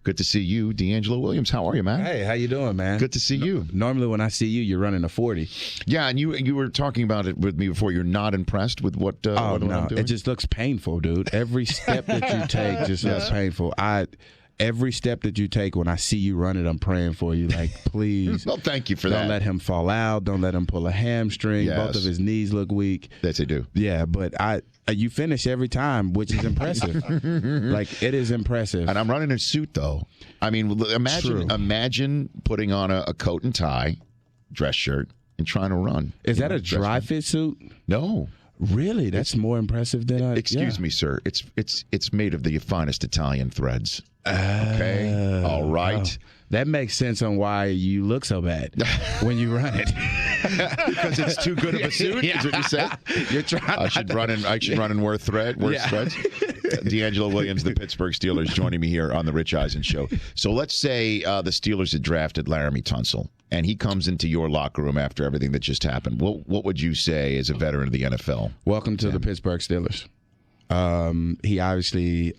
Good to see you, DeAngelo Williams. How are you, man? Hey, how you doing, man? Good to see you. Normally when I see you, you're running a 40. Yeah, and you were talking about it with me before. You're not impressed with what I'm doing? It just looks painful, dude. Every step that you take just looks painful. Every step that you take, when I see you run it, I'm praying for you. Like, please. Well, thank you for that. Don't let him fall out. Don't let him pull a hamstring. Yes. Both of his knees look weak. Yes, they do. Yeah, but you finish every time, which is impressive. Like, it is impressive. And I'm running a suit, though. I mean, imagine putting on a coat and tie, dress shirt, and trying to run. Is that a dry fit suit? No. Really? That's more impressive than Excuse me, sir. It's made of the finest Italian threads. Okay. All right. That makes sense on why you look so bad when you run it. Because it's too good of a suit. Is what you said? You're trying. I should run and wear threads. DeAngelo Williams, the Pittsburgh Steelers, joining me here on the Rich Eisen Show. So let's say the Steelers had drafted Laremy Tunsil, and he comes into your locker room after everything that just happened. What would you say as a veteran of the NFL? Welcome to the Pittsburgh Steelers. He obviously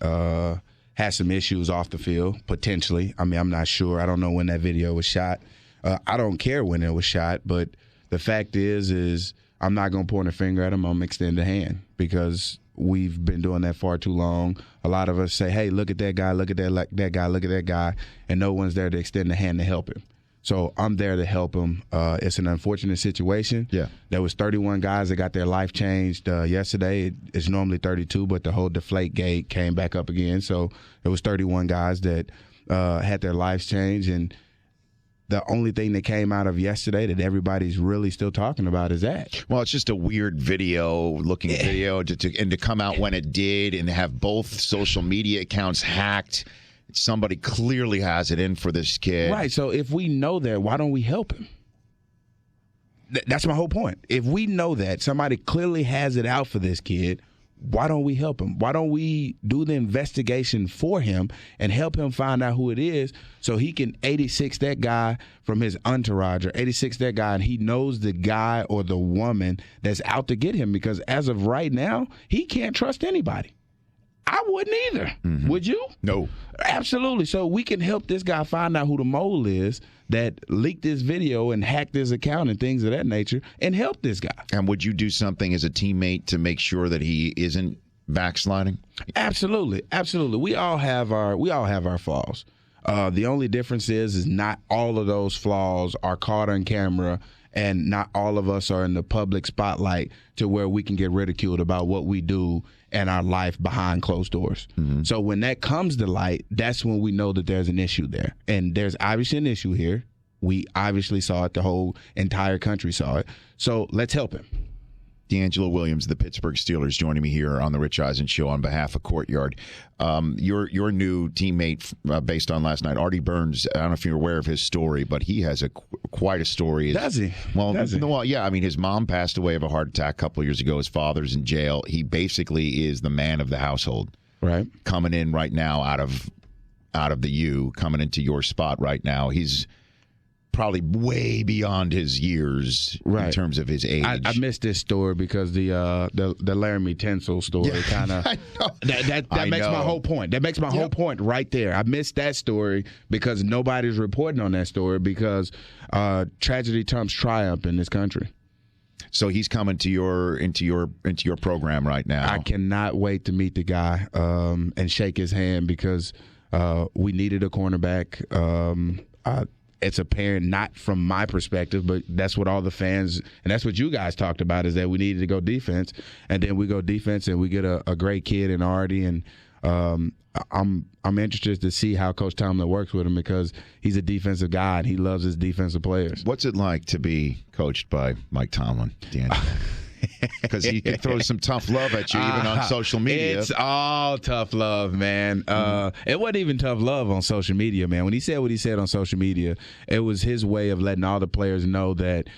has some issues off the field, potentially. I mean, I'm not sure. I don't know when that video was shot. I don't care when it was shot, but the fact is I'm not going to point a finger at him. I'm going to extend a hand because we've been doing that far too long. A lot of us say, hey, look at that guy, look at that guy, look at that guy, and no one's there to extend a hand to help him. So I'm there to help him. It's an unfortunate situation. Yeah. There was 31 guys that got their life changed yesterday. It's normally 32, but the whole deflate gate came back up again. So it was 31 guys that had their lives changed. And the only thing that came out of yesterday that everybody's really still talking about is that. Well, it's just a weird looking video, to come out when it did and have both social media accounts hacked. Somebody clearly has it in for this kid. Right. So if we know that, why don't we help him? That's my whole point. If we know that somebody clearly has it out for this kid, why don't we help him? Why don't we do the investigation for him and help him find out who it is so he can 86 that guy from his entourage or 86 that guy and he knows the guy or the woman that's out to get him? Because as of right now, he can't trust anybody. I wouldn't either. Mm-hmm. Would you? No. Absolutely. So we can help this guy find out who the mole is that leaked this video and hacked his account and things of that nature and help this guy. And would you do something as a teammate to make sure that he isn't backsliding? Absolutely. Absolutely. We all have our flaws. The only difference is not all of those flaws are caught on camera, and not all of us are in the public spotlight to where we can get ridiculed about what we do and our life behind closed doors. Mm-hmm. So when that comes to light, that's when we know that there's an issue there. And there's obviously an issue here. We obviously saw it. The whole entire country saw it. So let's help him. DeAngelo Williams, the Pittsburgh Steelers, joining me here on the Rich Eisen Show on behalf of Courtyard. Your new teammate, based on last night, Artie Burns. I don't know if you're aware of his story, but he has quite a story. Does he? Well, yeah. I mean, his mom passed away of a heart attack a couple of years ago. His father's in jail. He basically is the man of the household. Right. Coming in right now out of the U, coming into your spot right now. He's probably way beyond his years in terms of his age. I missed this story because the Laremy Tunsil story kind of that makes my whole point. That makes my whole point right there. I missed that story because nobody's reporting on that story because tragedy trumps triumph in this country. So he's coming to into your program right now. I cannot wait to meet the guy and shake his hand because we needed a cornerback. It's apparent, not from my perspective, but that's what all the fans, and that's what you guys talked about, is that we needed to go defense, and then we go defense, and we get a great kid in Artie, and I'm interested to see how Coach Tomlin works with him because he's a defensive guy, and he loves his defensive players. What's it like to be coached by Mike Tomlin, DeAngelo? Because he can throw some tough love at you even on social media. It's all tough love, man. It wasn't even tough love on social media, man. When he said what he said on social media, it was his way of letting all the players know that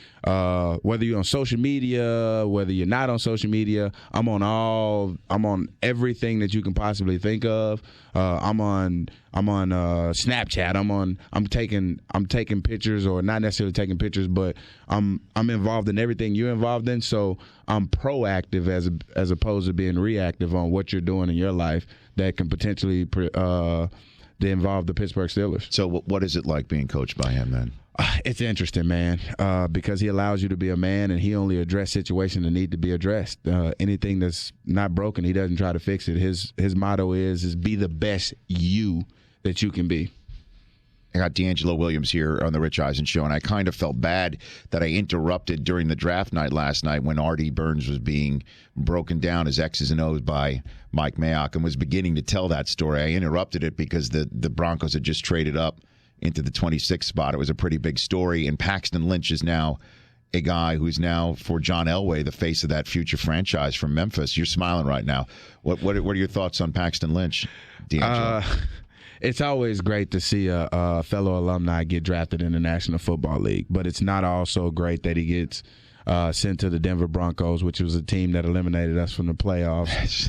whether you're on social media, whether you're not on social media, I'm on everything that you can possibly think of. I'm on Snapchat. I'm taking pictures, or not necessarily taking pictures, but I'm involved in everything you're involved in. So I'm proactive as opposed to being reactive on what you're doing in your life that can potentially to involve the Pittsburgh Steelers. So what is it like being coached by him then? It's interesting, man, because he allows you to be a man, and he only addresses situations that need to be addressed. Anything that's not broken, he doesn't try to fix it. His motto is be the best you that you can be. I got DeAngelo Williams here on the Rich Eisen Show, and I kind of felt bad that I interrupted during the draft night last night when Artie Burns was being broken down as X's and O's by Mike Mayock and was beginning to tell that story. I interrupted it because the Broncos had just traded up into the 26th spot. It was a pretty big story, and Paxton Lynch is now a guy who's now, for John Elway, the face of that future franchise from Memphis. You're smiling right now. What are your thoughts on Paxton Lynch, DeAngelo? It's always great to see a fellow alumni get drafted in the National Football League, but it's not also great that he gets sent to the Denver Broncos, which was a team that eliminated us from the playoffs,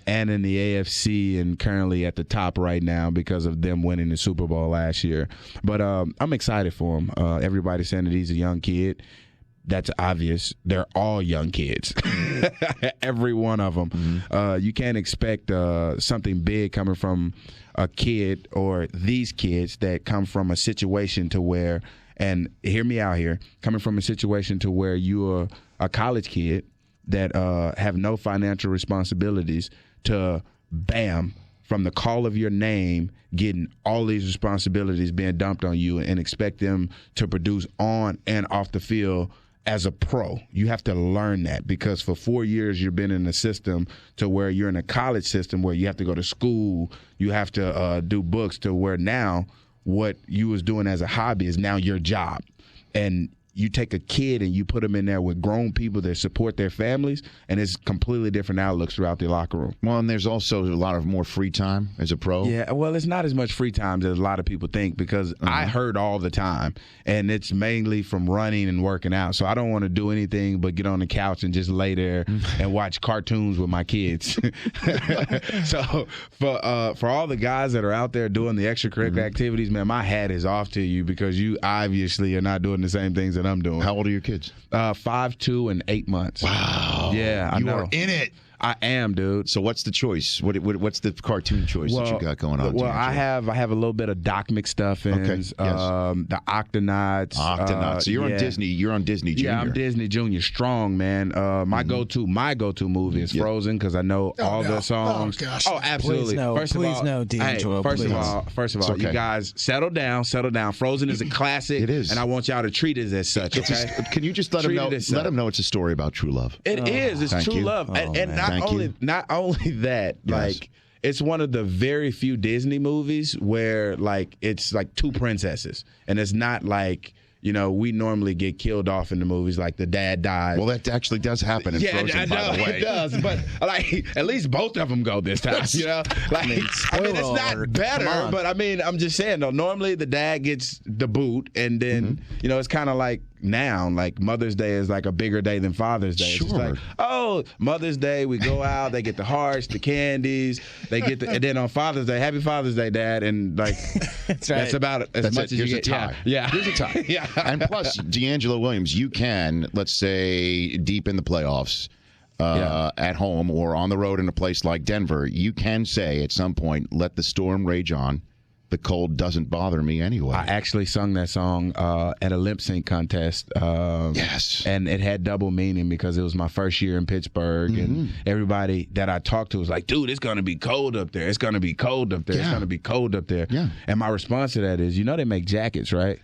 and in the AFC, and currently at the top right now because of them winning the Super Bowl last year. But I'm excited for him. Everybody's saying that he's a young kid. That's obvious. They're all young kids, every one of them. Mm-hmm. You can't expect something big coming from a kid or these kids that come from a situation to where, and hear me out here, coming from a situation to where you're a college kid that have no financial responsibilities to, bam, from the call of your name, getting all these responsibilities being dumped on you and expect them to produce on and off the field as a pro. You have to learn that, because for 4 years you've been in a system to where you're in a college system where you have to go to school, you have to do books, to where now what you was doing as a hobby is now your job. And you take a kid and you put them in there with grown people that support their families, and it's completely different outlooks throughout the locker room. Well, and there's also a lot of more free time as a pro. Yeah, well, it's not as much free time as a lot of people think, because I hurt all the time, and it's mainly from running and working out. So I don't want to do anything but get on the couch and just lay there and watch cartoons with my kids. So for all the guys that are out there doing the extracurricular activities, man, my hat is off to you, because you obviously are not doing the same things that I'm doing. How old are your kids? 5, 2, and 8 months. Wow. Yeah, I know. You are in it. I am, dude. So what's the choice? What's the cartoon choice that you got going on? Well, I have a little bit of Doc McStuffins, yes. The Octonauts. So you're on Disney. You're on Disney Junior. Yeah, I'm Disney Junior strong, man. My go-to movie is Frozen, because I know all the songs. Oh, gosh. Oh, absolutely. Please no, DeAngelo. First of all, you guys settle down. Frozen is a classic. It is, and I want y'all to treat it as such. Okay? Can you just let them know? Let them know it's a story about true love. It is. It's true love, and not only that, like, it's one of the very few Disney movies where, like, it's like two princesses, and it's not like, you know, we normally get killed off in the movies, like the dad dies. Well, that actually does happen in Frozen, by the way. It does, but like at least both of them go this time. You know, like I mean, it's not better, but I mean, I'm just saying though. Normally, the dad gets the boot, and then you know, it's kind of like now, like Mother's Day is like a bigger day than Father's Day. Sure. It's like, oh, Mother's Day, we go out, they get the hearts, the candies, they get the, and then on Father's Day, Happy Father's Day, Dad, and like that's about it. As much as you get. Yeah, here's a tie. Yeah. And plus, DeAngelo Williams, you can, let's say, deep in the playoffs, at home or on the road in a place like Denver, you can say at some point, let the storm rage on. The cold doesn't bother me anyway. I actually sung that song at a lip sync contest. Yes. And it had double meaning because it was my first year in Pittsburgh, and everybody that I talked to was like, dude, it's going to be cold up there. It's going to be cold up there. It's going to be cold up there. Yeah. And my response to that is, you know they make jackets, right?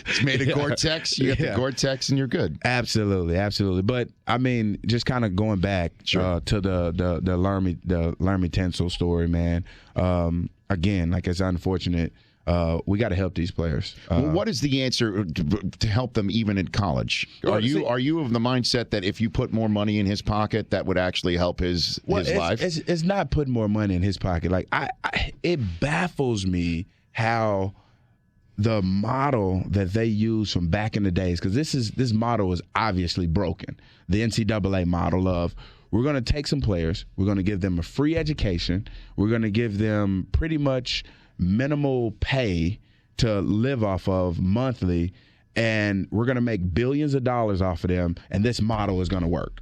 It's made of Gore-Tex. You got the Gore-Tex and you're good. Absolutely. But I mean, just kind of going back to the Laremy Tunsil story, man. Again, like, it's unfortunate. We got to help these players. Well, what is the answer to help them even in college? Are you of the mindset that if you put more money in his pocket, that would actually help his life? It's not putting more money in his pocket. Like it baffles me how the model that they use from back in the days, because this model is obviously broken. The NCAA model of, we're going to take some players, we're going to give them a free education, we're going to give them pretty much minimal pay to live off of monthly, and we're going to make billions of dollars off of them, and this model is going to work.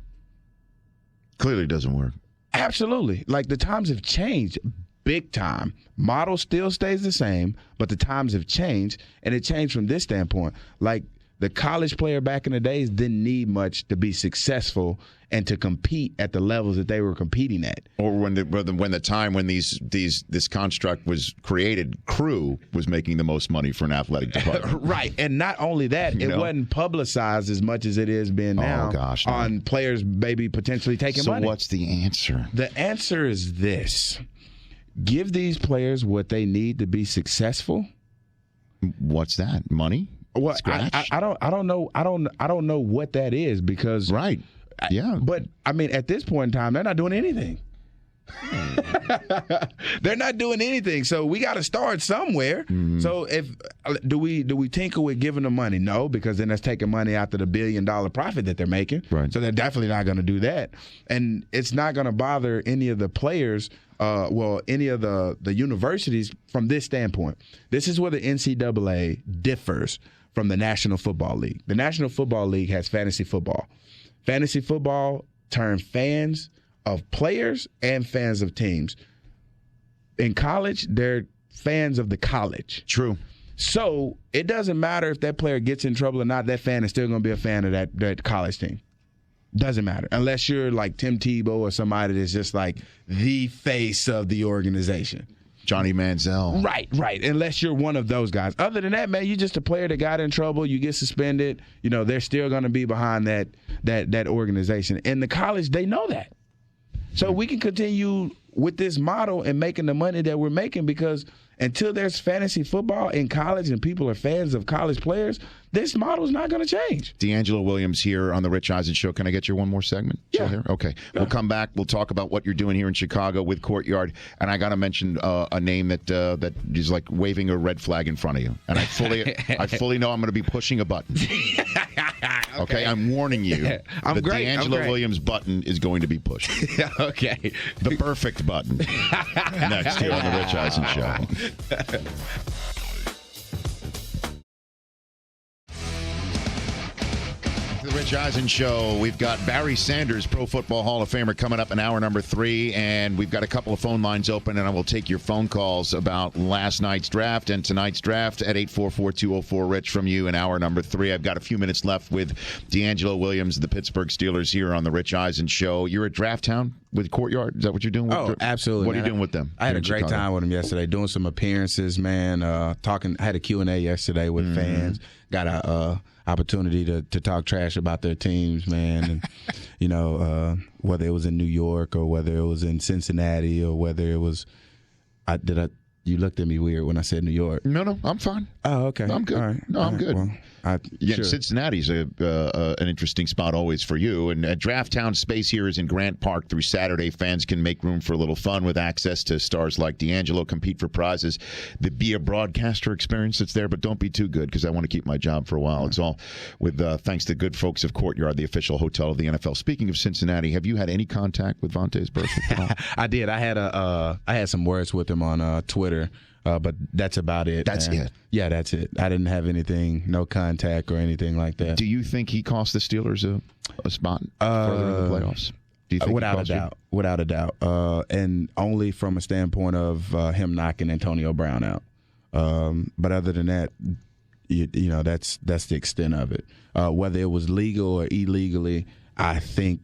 Clearly doesn't work. Absolutely. Like, the times have changed big time. Model still stays the same, but the times have changed, and it changed from this standpoint. Like, the college player back in the days didn't need much to be successful and to compete at the levels that they were competing at. Or when the time when this construct was created, crew was making the most money for an athletic department. Right. And not only that, it wasn't publicized as much as it is being now on players maybe potentially taking money. So what's the answer? The answer is this. Give these players what they need to be successful. What's that? Money? Well, I don't know what that is, because but I mean, at this point in time, they're not doing anything. They're not doing anything. So we got to start somewhere. Mm-hmm. So do we tinker with giving them money? No, because then that's taking money out of the $1 billion profit that they're making. Right. So they're definitely not going to do that, and it's not going to bother any of the players. Any of the universities from this standpoint. This is where the NCAA differs from the National Football League. The National Football League has fantasy football. Fantasy football turns fans of players and fans of teams. In college, they're fans of the college. True. So it doesn't matter if that player gets in trouble or not, that fan is still going to be a fan of that college team. Doesn't matter. Unless you're like Tim Tebow or somebody that's just like the face of the organization. Johnny Manziel. Right. Unless you're one of those guys. Other than that, man, you're just a player that got in trouble. You get suspended. They're still going to be behind that organization. In the college, they know that. So we can continue with this model and making the money that we're making, because until there's fantasy football in college and people are fans of college players, this model is not going to change. DeAngelo Williams here on the Rich Eisen Show. Can I get you one more segment? Yeah. Here? Okay. We'll come back. We'll talk about what you're doing here in Chicago with Courtyard. And I got to mention a name that is like waving a red flag in front of you. And I fully know I'm going to be pushing a button. Okay, I'm warning you. The DeAngelo Williams button is going to be pushed. Okay. The perfect button. Next here on the Rich Eisen Show. The Rich Eisen Show. We've got Barry Sanders, Pro Football Hall of Famer, coming up in hour number 3, and we've got a couple of phone lines open, and I will take your phone calls about last night's draft and tonight's draft at 844-204-RICH from you in hour number 3. I've got a few minutes left with DeAngelo Williams, the Pittsburgh Steelers, here on the Rich Eisen Show. You're at Draft Town with Courtyard? Is that what you're doing? Absolutely. What are you doing with them? I had a great time with them yesterday, doing some appearances, man. I had a Q&A yesterday with fans. Got a opportunity to talk trash about their teams, man. And, whether it was in New York or whether it was in Cincinnati or whether it was you looked at me weird when I said New York. No, I'm fine. Oh, okay. I'm good. All right. No, I'm good. Well, sure. Cincinnati's an interesting spot always for you. And Draft Town space here is in Grant Park through Saturday. Fans can make room for a little fun with access to stars like DeAngelo, compete for prizes. The Be a Broadcaster experience that's there, but don't be too good, because I want to keep my job for a while. It's all with thanks to good folks of Courtyard, the official hotel of the NFL. Speaking of Cincinnati, have you had any contact with Vontaze Burfict at all? I did. I had some words with him on Twitter. But that's about it. That's it. Yeah, that's it. I didn't have anything, no contact or anything like that. Do you think he cost the Steelers a spot further in the playoffs? Do you think without a doubt, and only from a standpoint of him knocking Antonio Brown out. But other than that, that's the extent of it. Whether it was legal or illegally, I think,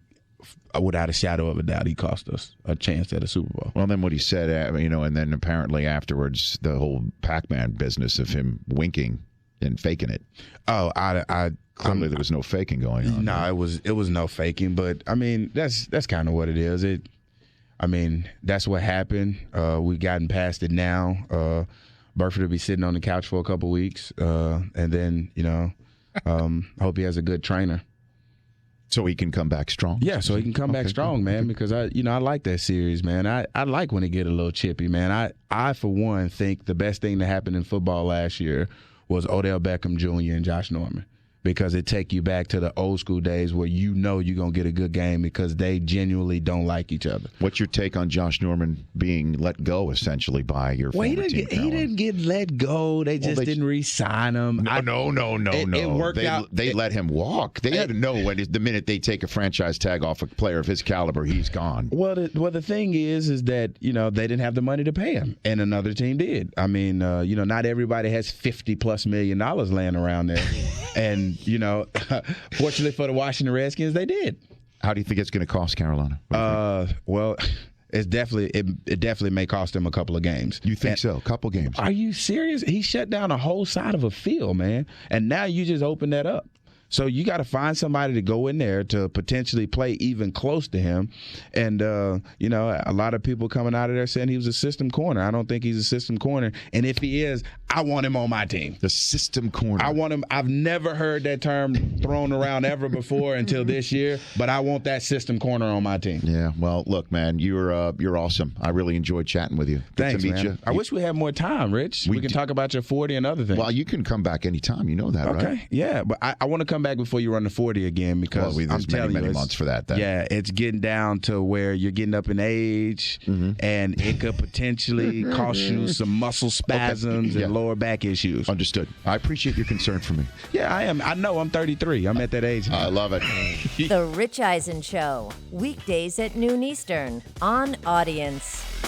without a shadow of a doubt, he cost us a chance at a Super Bowl. Well, then what he said, and then apparently afterwards, the whole Pac-Man business of him winking and faking it. Oh, clearly there was no faking going on. No, right? it was no faking, but I mean that's kind of what it is. That's what happened. We've gotten past it now. Burford will be sitting on the couch for a couple weeks, and then I hope he has a good trainer. So he can come back strong? Yeah, so he can come back strong, man, because I like that series, man. I like when it get a little chippy, man. I, for one, think the best thing that happened in football last year was Odell Beckham Jr. and Josh Norman, because it take you back to the old school days where you know you're going to get a good game because they genuinely don't like each other. What's your take on Josh Norman being let go essentially by your former team? He didn't get let go. They just didn't re-sign him. No. It worked out. They let him walk. They had to know when the minute they take a franchise tag off a player of his caliber, he's gone. Well, the thing is that they didn't have the money to pay him, and another team did. I mean, not everybody has $50+ million laying around there, and fortunately for the Washington Redskins, they did. How do you think it's going to cost Carolina? Well, it definitely may cost them a couple of games. You think so? A couple games? Are you serious? He shut down a whole side of a field, man, and now you just open that up. So you got to find somebody to go in there to potentially play even close to him. And, a lot of people coming out of there saying he was a system corner. I don't think he's a system corner. And if he is, I want him on my team. The system corner. I want him. I've never heard that term thrown around ever before until this year, but I want that system corner on my team. Yeah, well, look, man, you're awesome. I really enjoyed chatting with you. Thanks, Good to meet man. you. I wish we had more time, Rich. We can talk about your 40 and other things. Well, you can come back anytime. You know that, right? Okay, yeah, but I want to come back before you run the 40 again because I'm telling you, many months for that. Then. Yeah, it's getting down to where you're getting up in age, and it could potentially cost you some muscle spasms and lower back issues. Understood. I appreciate your concern for me. Yeah, I am. I know I'm 33. I'm at that age now. I love it. The Rich Eisen Show, weekdays at noon Eastern on Audience.